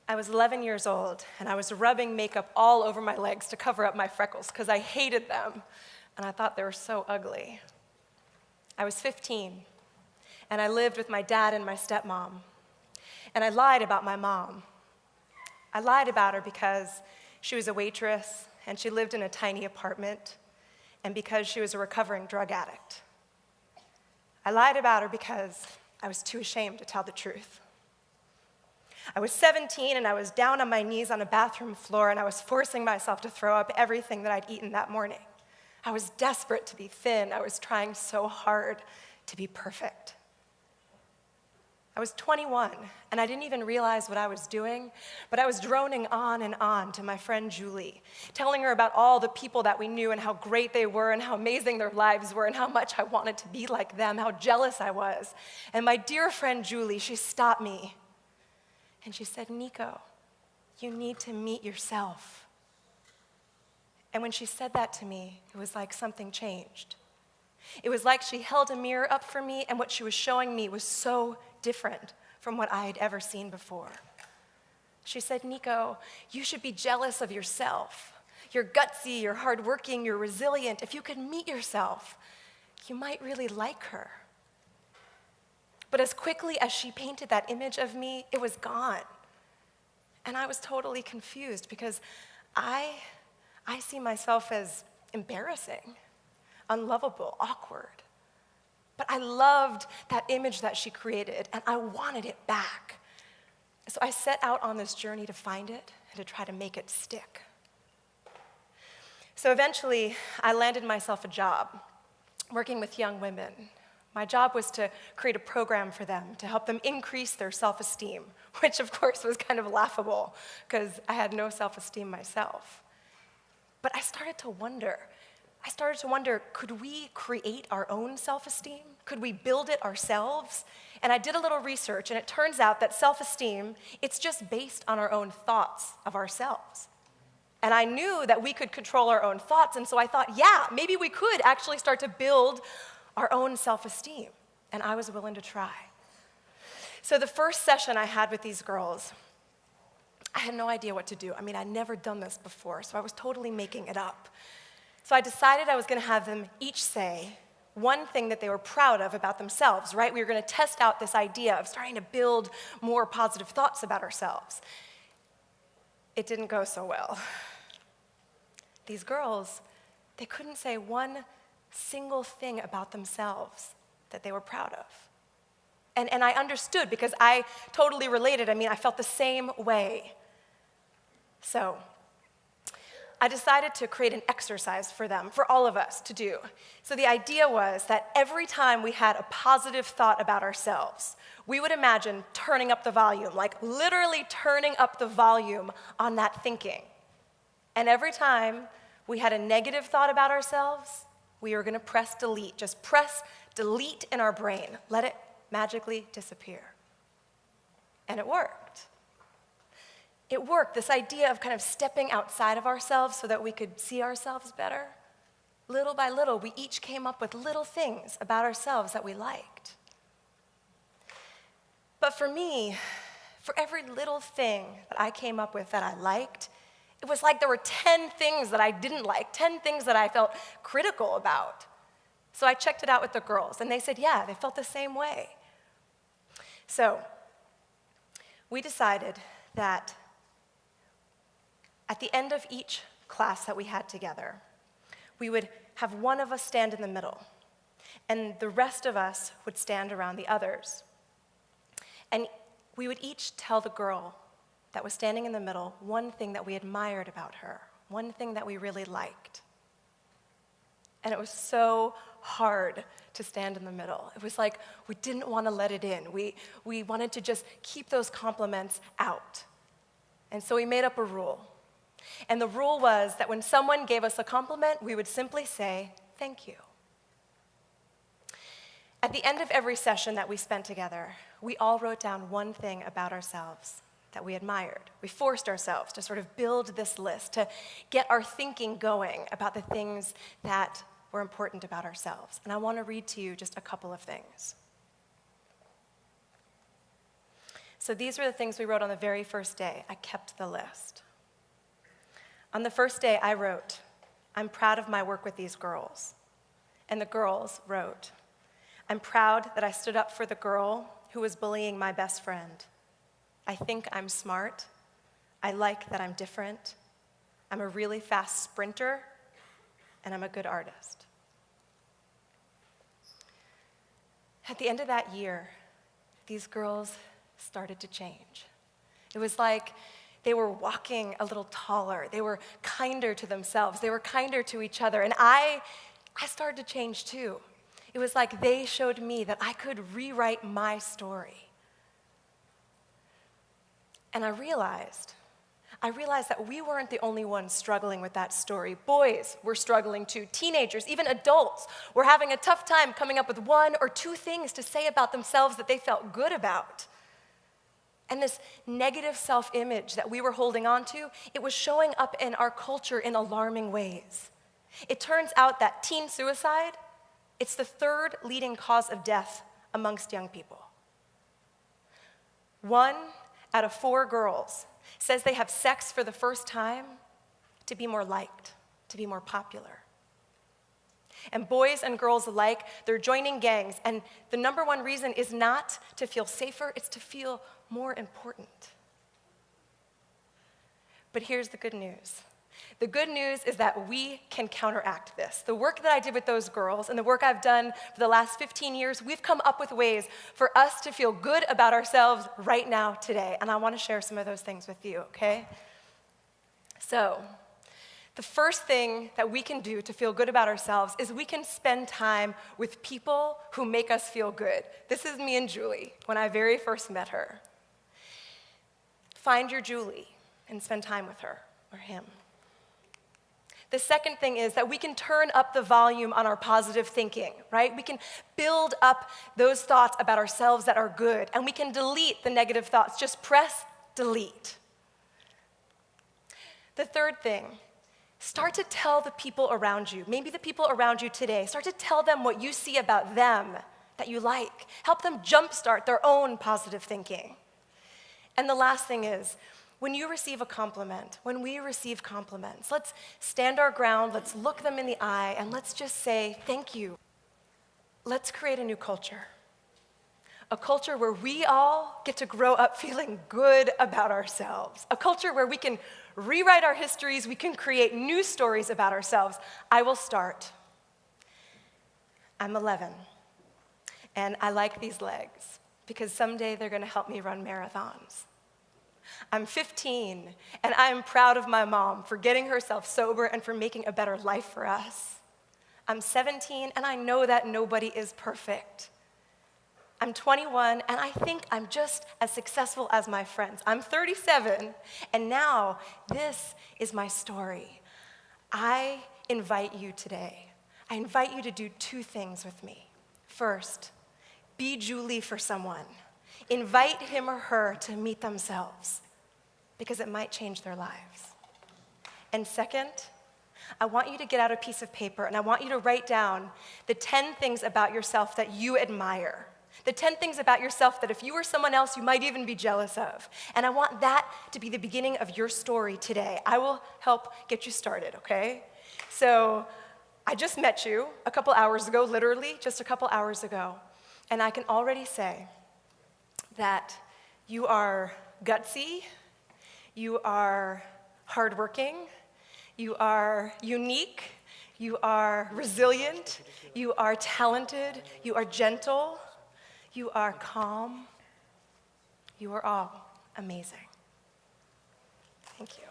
I was 11 years old, and I was rubbing makeup all over my legs to cover up my freckles because I hated them, and I thought they were so ugly. I was 15, and I lived with my dad and my stepmom, and I lied about my mom. I lied about her because she was a waitress, and she lived in a tiny apartment, and because she was a recovering drug addict. I lied about her because I was too ashamed to tell the truth. I was 17, and I was down on my knees on a bathroom floor, and I was forcing myself to throw up everything that I'd eaten that morning. I was desperate to be thin. I was trying so hard to be perfect. I was 21, and I didn't even realize what I was doing, but I was droning on and on to my friend Julie, telling her about all the people that we knew and how great they were and how amazing their lives were and how much I wanted to be like them, how jealous I was. And my dear friend Julie, she stopped me, and she said, "Nico, you need to meet yourself." And when she said that to me, it was like something changed. It was like she held a mirror up for me, and what she was showing me was so different from what I had ever seen before. She said, "Nico, you should be jealous of yourself. You're gutsy, you're hardworking, you're resilient. If you could meet yourself, you might really like her." But as quickly as she painted that image of me, it was gone. And I was totally confused because I see myself as embarrassing, unlovable, awkward. But I loved that image that she created, and I wanted it back. So I set out on this journey to find it and to try to make it stick. So eventually, I landed myself a job working with young women. My job was to create a program for them to help them increase their self-esteem, which of course was kind of laughable because I had no self-esteem myself. But I started to wonder, could we create our own self-esteem? Could we build it ourselves? And I did a little research, and it turns out that self-esteem, it's just based on our own thoughts of ourselves. And I knew that we could control our own thoughts, and so I thought, yeah, maybe we could actually start to build our own self-esteem, and I was willing to try. So the first session I had with these girls, I had no idea what to do. I mean, I'd never done this before, so I was totally making it up. So I decided I was going to have them each say one thing that they were proud of about themselves, right? We were going to test out this idea of starting to build more positive thoughts about ourselves. It didn't go so well. These girls, they couldn't say one single thing about themselves that they were proud of. And I understood because I totally related. I mean, I felt the same way. So I decided to create an exercise for them, for all of us to do. So the idea was that every time we had a positive thought about ourselves, we would imagine turning up the volume, like literally turning up the volume on that thinking. And every time we had a negative thought about ourselves, we were going to press delete. Just press delete in our brain. Let it magically disappear. And it worked. It worked, this idea of kind of stepping outside of ourselves so that we could see ourselves better. Little by little, we each came up with little things about ourselves that we liked. But for me, for every little thing that I came up with that I liked, it was like there were 10 things that I didn't like, 10 things that I felt critical about. So I checked it out with the girls, and they said, yeah, they felt the same way. So we decided that at the end of each class that we had together, we would have one of us stand in the middle, and the rest of us would stand around the others. And we would each tell the girl that was standing in the middle one thing that we admired about her, one thing that we really liked. And it was so hard to stand in the middle. It was like we didn't want to let it in. We wanted to just keep those compliments out. And so we made up a rule. And the rule was that when someone gave us a compliment, we would simply say, "Thank you." At the end of every session that we spent together, we all wrote down one thing about ourselves that we admired. We forced ourselves to sort of build this list, to get our thinking going about the things that were important about ourselves. And I want to read to you just a couple of things. So these were the things we wrote on the very first day. I kept the list. On the first day, I wrote, "I'm proud of my work with these girls." And the girls wrote, "I'm proud that I stood up for the girl who was bullying my best friend. I think I'm smart. I like that I'm different. I'm a really fast sprinter, and I'm a good artist." At the end of that year, these girls started to change. It was like they were walking a little taller. They were kinder to themselves. They were kinder to each other. And I started to change too. It was like they showed me that I could rewrite my story. And I realized that we weren't the only ones struggling with that story. Boys were struggling too. Teenagers, even adults, were having a tough time coming up with one or two things to say about themselves that they felt good about. And this negative self-image that we were holding on to, it was showing up in our culture in alarming ways. It turns out that teen suicide, it's the third leading cause of death amongst young people. 1 out of 4 girls says they have sex for the first time to be more liked, to be more popular. And boys and girls alike, they're joining gangs, and the number one reason is not to feel safer, it's to feel more important. But here's the good news. The good news is that we can counteract this. The work that I did with those girls and the work I've done for the last 15 years, we've come up with ways for us to feel good about ourselves right now, today. And I want to share some of those things with you, okay? So, the first thing that we can do to feel good about ourselves is we can spend time with people who make us feel good. This is me and Julie, when I very first met her. Find your Julie and spend time with her or him. The second thing is that we can turn up the volume on our positive thinking, right? We can build up those thoughts about ourselves that are good, and we can delete the negative thoughts. Just press delete. The third thing, start to tell the people around you, maybe the people around you today, start to tell them what you see about them that you like. Help them jumpstart their own positive thinking. And the last thing is, when you receive a compliment, when we receive compliments, let's stand our ground, let's look them in the eye, and let's just say, thank you. Let's create a new culture. A culture where we all get to grow up feeling good about ourselves. A culture where we can rewrite our histories, we can create new stories about ourselves. I will start. I'm 11, and I like these legs because someday they're gonna help me run marathons. I'm 15, and I am proud of my mom for getting herself sober and for making a better life for us. I'm 17, and I know that nobody is perfect. I'm 21, and I think I'm just as successful as my friends. I'm 37, and now this is my story. I invite you today. I invite you to do 2 things with me. First, be Julie for someone. Invite him or her to meet themselves, because it might change their lives. And second, I want you to get out a piece of paper, and I want you to write down the 10 things about yourself that you admire. The 10 things about yourself that if you were someone else, you might even be jealous of. And I want that to be the beginning of your story today. I will help get you started, okay? So I just met you a couple hours ago, literally just a couple hours ago, and I can already say that you are gutsy, you are hardworking, you are unique, you are resilient, you are talented, you are gentle, you are calm, you are all amazing. Thank you.